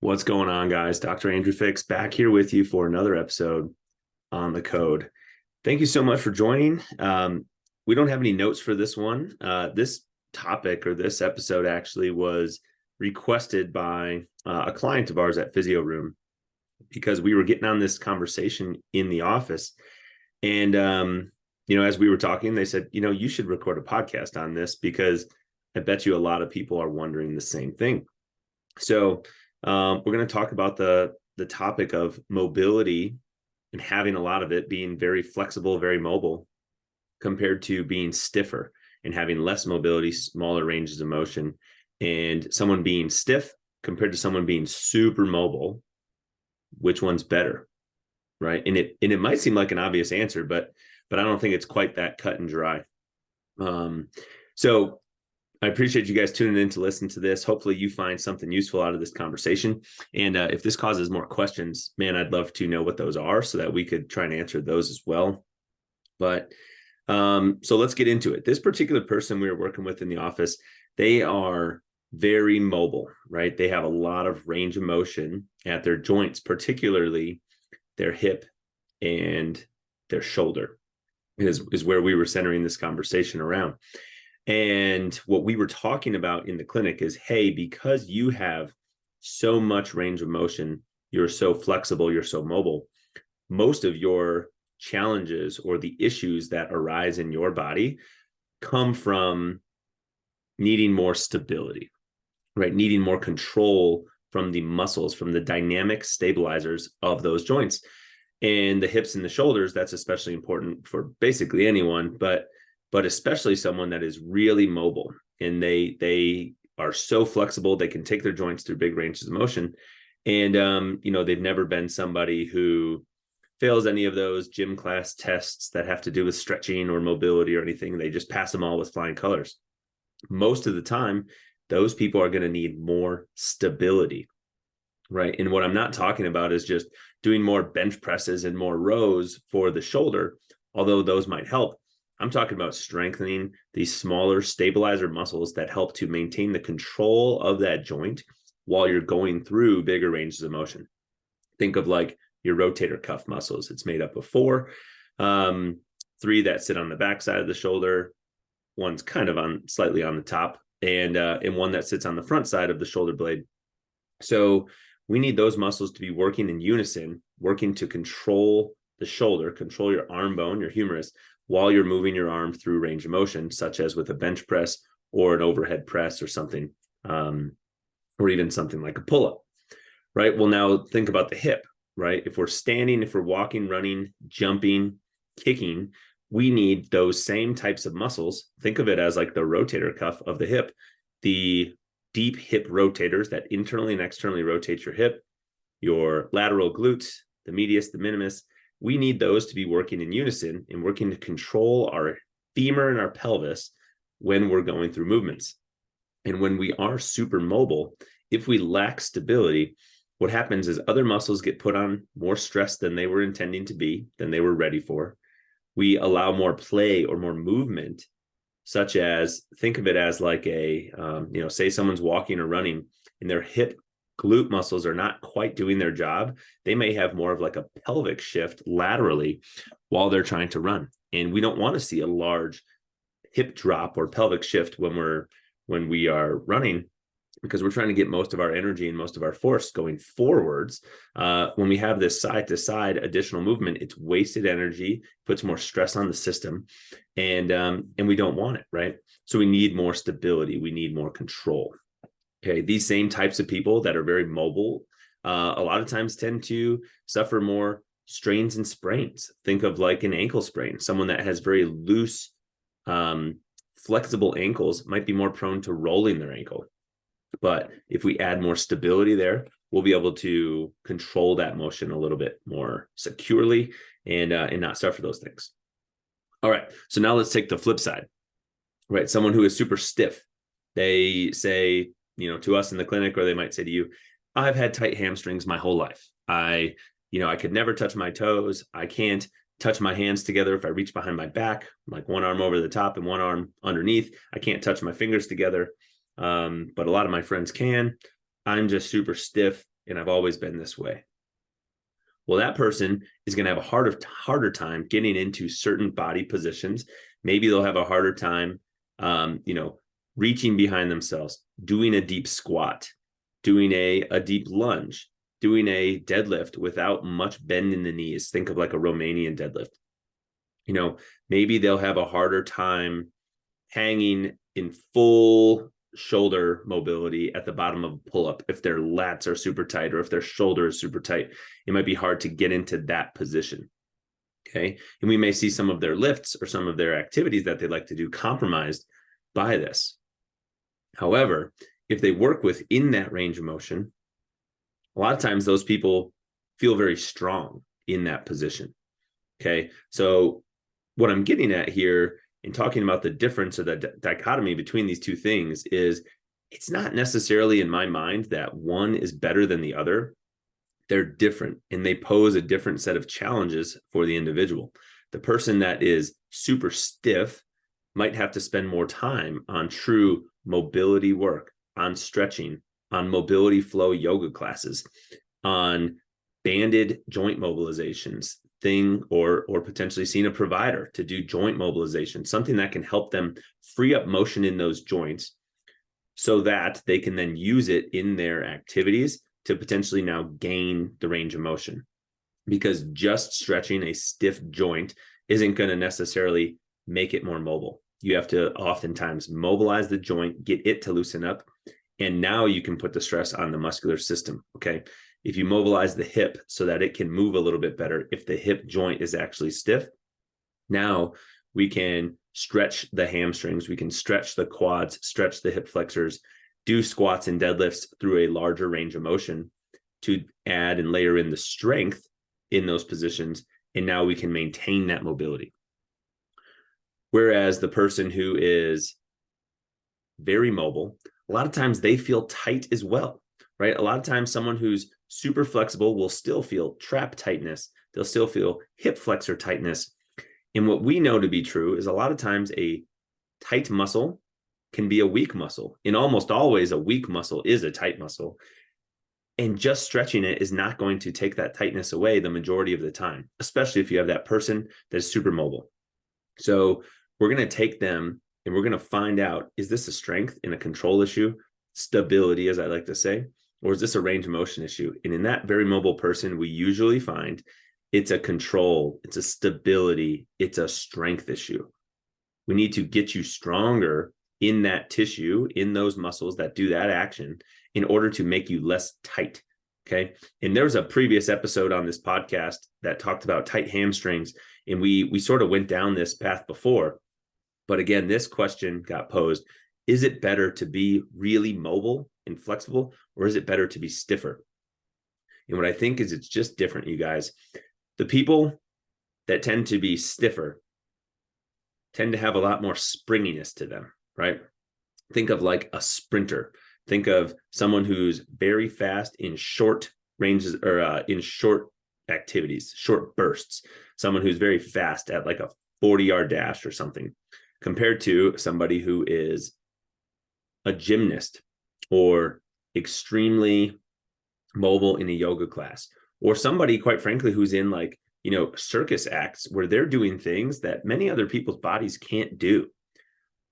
What's going on, guys? Dr. Andrew Fix back here with you for another episode on the code. Thank you so much for joining. We don't have any notes for this one. This topic or this episode actually was requested by a client of ours at Physio Room because we were getting on this conversation in the office. And, as we were talking, they said, you should record a podcast on this because I bet you a lot of people are wondering the same thing. So we're going to talk about the topic of mobility and having a lot of it being very flexible, very mobile, compared to being stiffer and having less mobility, smaller ranges of motion, and someone being stiff compared to someone being super mobile. Which one's better, right? And it might seem like an obvious answer, but I don't think it's quite that cut and dry. So I appreciate you guys tuning in to listen to this. Hopefully you find something useful out of this conversation. And if this causes more questions, man, I'd love to know what those are so that we could try and answer those as well. But so let's get into it. This particular person we were working with in the office, they are very mobile, right? They have a lot of range of motion at their joints, particularly their hip and their shoulder is where we were centering this conversation around. And what we were talking about in the clinic is, hey, because you have so much range of motion, you're so flexible, you're so mobile, most of your challenges or the issues that arise in your body come from needing more stability, right? Needing more control from the muscles, from the dynamic stabilizers of those joints. And the hips and the shoulders, that's especially important for basically anyone, but especially someone that is really mobile and they are so flexible, they can take their joints through big ranges of motion. And, they've never been somebody who fails any of those gym class tests that have to do with stretching or mobility or anything. They just pass them all with flying colors. Most of the time, those people are going to need more stability, right? And what I'm not talking about is just doing more bench presses and more rows for the shoulder, although those might help. I'm talking about strengthening these smaller stabilizer muscles that help to maintain the control of that joint while you're going through bigger ranges of motion. Think of like your rotator cuff muscles. It's made up of four, three that sit on the back side of the shoulder, one's kind of slightly on the top, and one that sits on the front side of the shoulder blade. So we need those muscles to be working in unison, working to control the shoulder, control your arm bone, your humerus, while you're moving your arm through range of motion, such as with a bench press or an overhead press or something, or even something like a pull-up, right? Well, now think about the hip, right? If we're standing, if we're walking, running, jumping, kicking, we need those same types of muscles. Think of it as like the rotator cuff of the hip, the deep hip rotators that internally and externally rotate your hip, your lateral glutes, the medius, the minimus. We need those to be working in unison and working to control our femur and our pelvis when we're going through movements. And when we are super mobile, if we lack stability, what happens is other muscles get put on more stress than they were intending to be, than they were ready for. We allow more play or more movement, such as, think of it as like say someone's walking or running and their hip glute muscles are not quite doing their job. They may have more of like a pelvic shift laterally while they're trying to run. And we don't want to see a large hip drop or pelvic shift when we are running, because we're trying to get most of our energy and most of our force going forwards. When we have this side to side additional movement, it's wasted energy, puts more stress on the system, and we don't want it, right? So we need more stability. We need more control. Okay, these same types of people that are very mobile, a lot of times tend to suffer more strains and sprains. Think of like an ankle sprain. Someone that has very loose, flexible ankles might be more prone to rolling their ankle. But if we add more stability there, we'll be able to control that motion a little bit more securely and not suffer those things. All right, so now let's take the flip side, right? Someone who is super stiff, they say, to us in the clinic, or they might say to you, I've had tight hamstrings my whole life. I could never touch my toes. I can't touch my hands together if I reach behind my back, like one arm over the top and one arm underneath. I can't touch my fingers together. But a lot of my friends can. I'm just super stiff and I've always been this way. Well, that person is going to have a harder time getting into certain body positions. Maybe they'll have a harder time, reaching behind themselves, doing a deep squat, doing a deep lunge, doing a deadlift without much bend in the knees. Think of like a Romanian deadlift. Maybe they'll have a harder time hanging in full shoulder mobility at the bottom of a pull-up. If their lats are super tight or if their shoulder is super tight, it might be hard to get into that position. Okay. And we may see some of their lifts or some of their activities that they like to do compromised by this. However, if they work within that range of motion, a lot of times those people feel very strong in that position. Okay. So what I'm getting at here in talking about the difference or the dichotomy between these two things is it's not necessarily in my mind that one is better than the other. They're different and they pose a different set of challenges for the individual. The person that is super stiff might have to spend more time on true mobility work, on stretching, on mobility flow yoga classes, on banded joint mobilizations, or potentially seeing a provider to do joint mobilization, something that can help them free up motion in those joints so that they can then use it in their activities to potentially now gain the range of motion. Because just stretching a stiff joint isn't going to necessarily make it more mobile. You have to oftentimes mobilize the joint, get it to loosen up, and now you can put the stress on the muscular system. Okay. If you mobilize the hip so that it can move a little bit better, if the hip joint is actually stiff, now we can stretch the hamstrings, we can stretch the quads, stretch the hip flexors, do squats and deadlifts through a larger range of motion to add and layer in the strength in those positions. And now we can maintain that mobility. Whereas the person who is very mobile, a lot of times they feel tight as well, right? A lot of times someone who's super flexible will still feel trap tightness. They'll still feel hip flexor tightness. And what we know to be true is a lot of times a tight muscle can be a weak muscle. And almost always a weak muscle is a tight muscle. And just stretching it is not going to take that tightness away the majority of the time, especially if you have that person that's super mobile. So we're going to take them and we're going to find out, is this a strength and a control issue, stability, as I like to say, or is this a range of motion issue? And in that very mobile person, we usually find it's a control, it's a stability, it's a strength issue. We need to get you stronger in that tissue, in those muscles that do that action in order to make you less tight. Okay. And there was a previous episode on this podcast that talked about tight hamstrings. And we sort of went down this path before. But again, this question got posed. Is it better to be really mobile and flexible, or is it better to be stiffer? And what I think is it's just different, you guys. The people that tend to be stiffer tend to have a lot more springiness to them, right? Think of like a sprinter. Think of someone who's very fast in short ranges or in short activities, short bursts. Someone who's very fast at like a 40-yard dash or something, compared to somebody who is a gymnast or extremely mobile in a yoga class, or somebody, quite frankly, who's in like, circus acts where they're doing things that many other people's bodies can't do.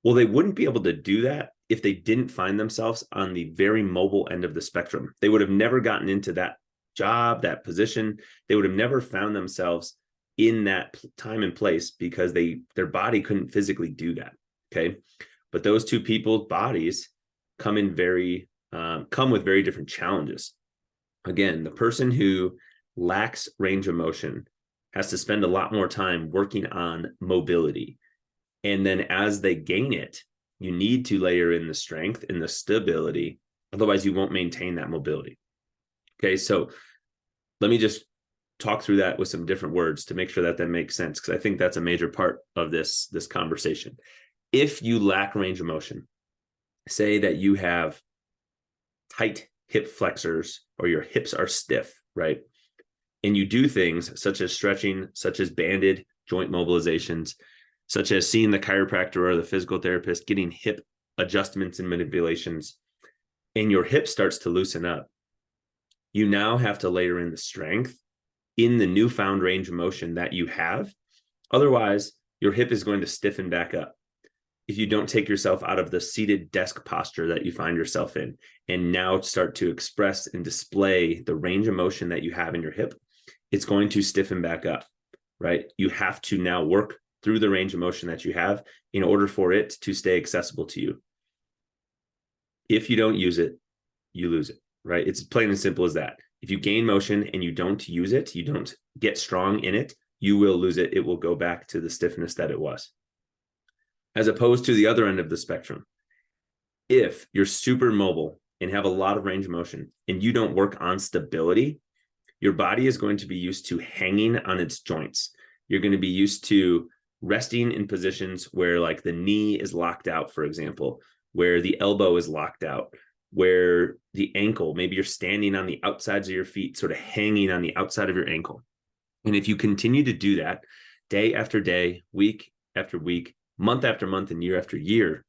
Well, they wouldn't be able to do that if they didn't find themselves on the very mobile end of the spectrum. They would have never gotten into that job, that position. They would have never found themselves in that time and place because their body couldn't physically do that. Okay. But those two people's bodies come with very different challenges. Again, the person who lacks range of motion has to spend a lot more time working on mobility. And then as they gain it, you need to layer in the strength and the stability. Otherwise, you won't maintain that mobility. Okay, so let me just talk through that with some different words to make sure that makes sense, because I think that's a major part of this conversation. If you lack range of motion, say that you have tight hip flexors or your hips are stiff, right? And you do things such as stretching, such as banded joint mobilizations, such as seeing the chiropractor or the physical therapist, getting hip adjustments and manipulations, and your hip starts to loosen up. You now have to layer in the strength in the newfound range of motion that you have. Otherwise, your hip is going to stiffen back up. If you don't take yourself out of the seated desk posture that you find yourself in, and now start to express and display the range of motion that you have in your hip, it's going to stiffen back up, right? You have to now work through the range of motion that you have in order for it to stay accessible to you. If you don't use it, you lose it, right? It's plain and simple as that. If you gain motion and you don't use it, you don't get strong in it, you will lose it. It will go back to the stiffness that it was. As opposed to the other end of the spectrum, if you're super mobile and have a lot of range of motion and you don't work on stability, your body is going to be used to hanging on its joints. You're going to be used to resting in positions where like the knee is locked out, for example, where the elbow is locked out, where the ankle, maybe you're standing on the outsides of your feet, sort of hanging on the outside of your ankle. And if you continue to do that day after day, week after week, month after month, and year after year,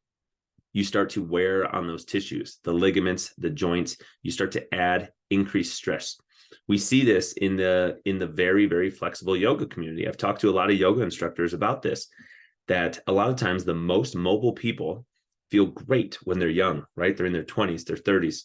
you start to wear on those tissues, the ligaments, the joints. You start to add increased stress. We see this in the very, very flexible yoga community. I've talked to a lot of yoga instructors about this, that a lot of times the most mobile people feel great when they're young, right? They're in their 20s, their 30s,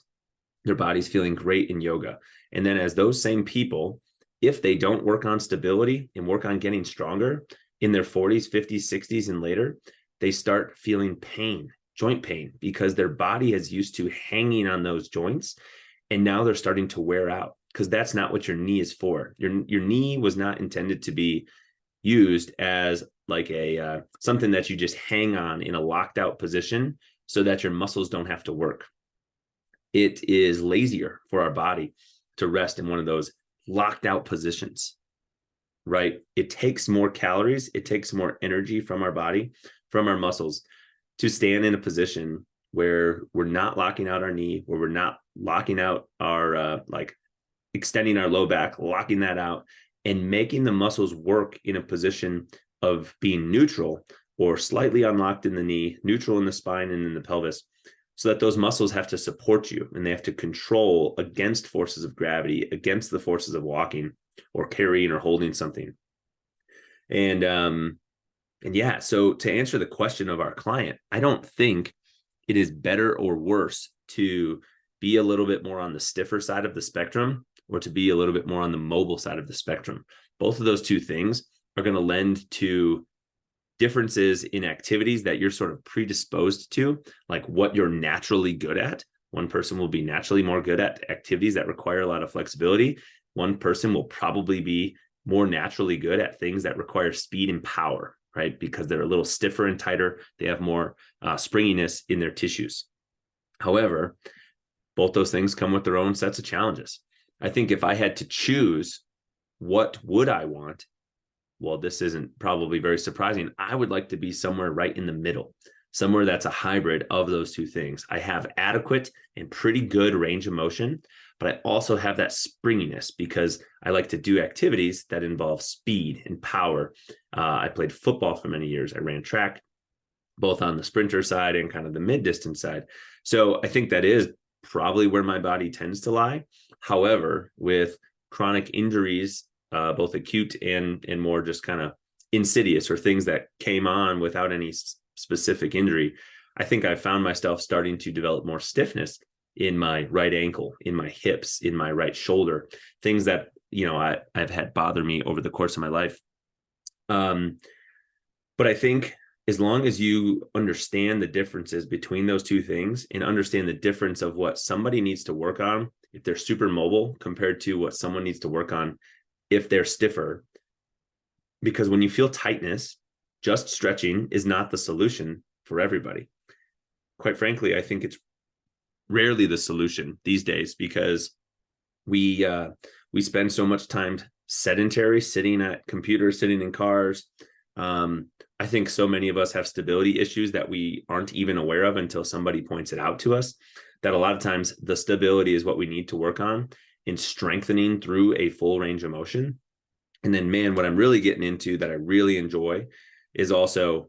their body's feeling great in yoga. And then as those same people, if they don't work on stability and work on getting stronger in their 40s, 50s, 60s, and later, they start feeling pain, joint pain, because their body is used to hanging on those joints. And now they're starting to wear out, because that's not what your knee is for. Your knee was not intended to be used as like a something that you just hang on in a locked out position so that your muscles don't have to work. It is lazier for our body to rest in one of those locked out positions, right? It takes more calories, it takes more energy from our body, from our muscles, to stand in a position where we're not locking out our knee, where we're not locking out our like extending our low back, locking that out, and making the muscles work in a position of being neutral or slightly unlocked in the knee, neutral in the spine and in the pelvis, so that those muscles have to support you and they have to control against forces of gravity, against the forces of walking or carrying or holding something. And yeah, so to answer the question of our client, I don't think it is better or worse to be a little bit more on the stiffer side of the spectrum or to be a little bit more on the mobile side of the spectrum. Both of those two things are going to lend to differences in activities that you're sort of predisposed to, like what you're naturally good at. One person will be naturally more good at activities that require a lot of flexibility. One person will probably be more naturally good at things that require speed and power, right? Because they're a little stiffer and tighter. They have more springiness in their tissues. However, both those things come with their own sets of challenges. I think if I had to choose, what would I want? Well, this isn't probably very surprising. I would like to be somewhere right in the middle, somewhere that's a hybrid of those two things. I have adequate and pretty good range of motion, but I also have that springiness because I like to do activities that involve speed and power. I played football for many years. I ran track, both on the sprinter side and kind of the mid-distance side. So I think that is probably where my body tends to lie. However, with chronic injuries, both acute and more just kind of insidious, or things that came on without any specific injury, I think I found myself starting to develop more stiffness in my right ankle, in my hips, in my right shoulder, things that, I've had bother me over the course of my life. But I think as long as you understand the differences between those two things and understand the difference of what somebody needs to work on if they're super mobile compared to what someone needs to work on if they're stiffer, because when you feel tightness, just stretching is not the solution for everybody. Quite frankly, I think it's rarely the solution these days because we spend so much time sedentary, sitting at computers, sitting in cars. I think so many of us have stability issues that we aren't even aware of until somebody points it out to us, that a lot of times the stability is what we need to work on in strengthening through a full range of motion. And then, man, what I'm really getting into that I really enjoy is also,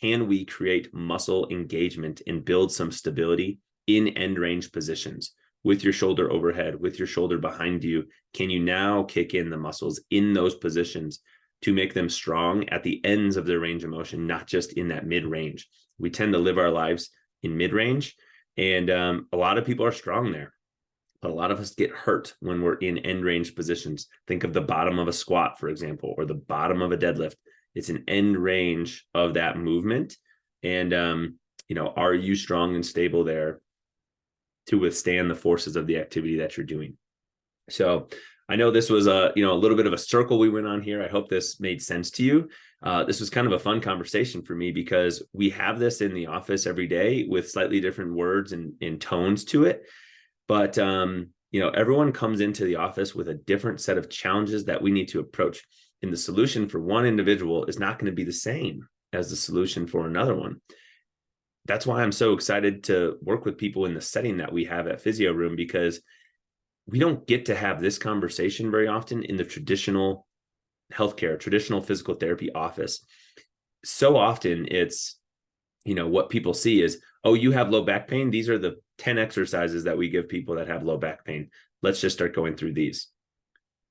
can we create muscle engagement and build some stability in end range positions with your shoulder overhead, with your shoulder behind you, can you now kick in the muscles in those positions to make them strong at the ends of their range of motion, not just in that mid-range? We tend to live our lives in mid-range, and a lot of people are strong there, but a lot of us get hurt when we're in end range positions. Think of the bottom of a squat, for example, or the bottom of a deadlift. It's an end range of that movement. And, are you strong and stable there to withstand the forces of the activity that you're doing? So I know this was a little bit of a circle we went on here. I hope this made sense to you. This was kind of a fun conversation for me because we have this in the office every day with slightly different words and tones to it. But, everyone comes into the office with a different set of challenges that we need to approach. And the solution for one individual is not going to be the same as the solution for another one. That's why I'm so excited to work with people in the setting that we have at Physio Room, because we don't get to have this conversation very often in the traditional healthcare, traditional physical therapy office. So often it's, what people see is, oh, you have low back pain. These are the 10 exercises that we give people that have low back pain. Let's just start going through these,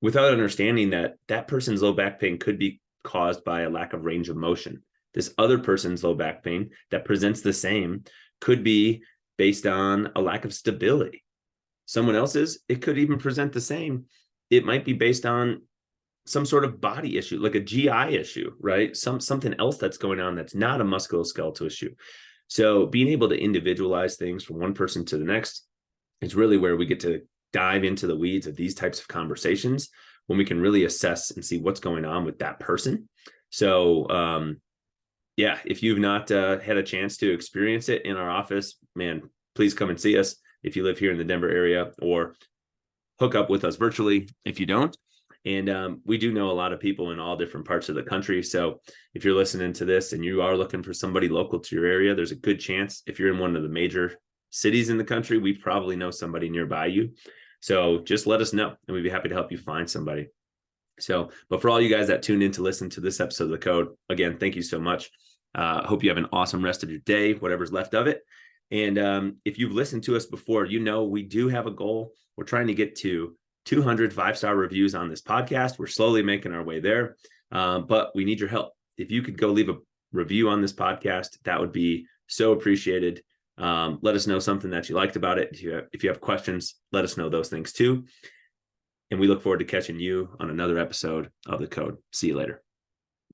without understanding that that person's low back pain could be caused by a lack of range of motion. This other person's low back pain that presents the same could be based on a lack of stability. Someone else's, it could even present the same. It might be based on some sort of body issue, like a GI issue, right? Something else that's going on that's not a musculoskeletal issue. So being able to individualize things from one person to the next is really where we get to dive into the weeds of these types of conversations, when we can really assess and see what's going on with that person. So, if you've not had a chance to experience it in our office, man, please come and see us if you live here in the Denver area, or hook up with us virtually if you don't. And we do know a lot of people in all different parts of the country. So if you're listening to this and you are looking for somebody local to your area, there's a good chance if you're in one of the major cities in the country, we probably know somebody nearby you. So just let us know and we'd be happy to help you find somebody. So, but for all you guys that tuned in to listen to this episode of The Code, again, thank you so much. Hope you have an awesome rest of your day, whatever's left of it. And if you've listened to us before, we do have a goal. We're trying to get to 200 5-star reviews on this podcast. We're slowly making our way there, but we need your help. If you could go leave a review on this podcast, that would be so appreciated. Let us know something that you liked about it. If you have questions, let us know those things too. And we look forward to catching you on another episode of The Code. See you later.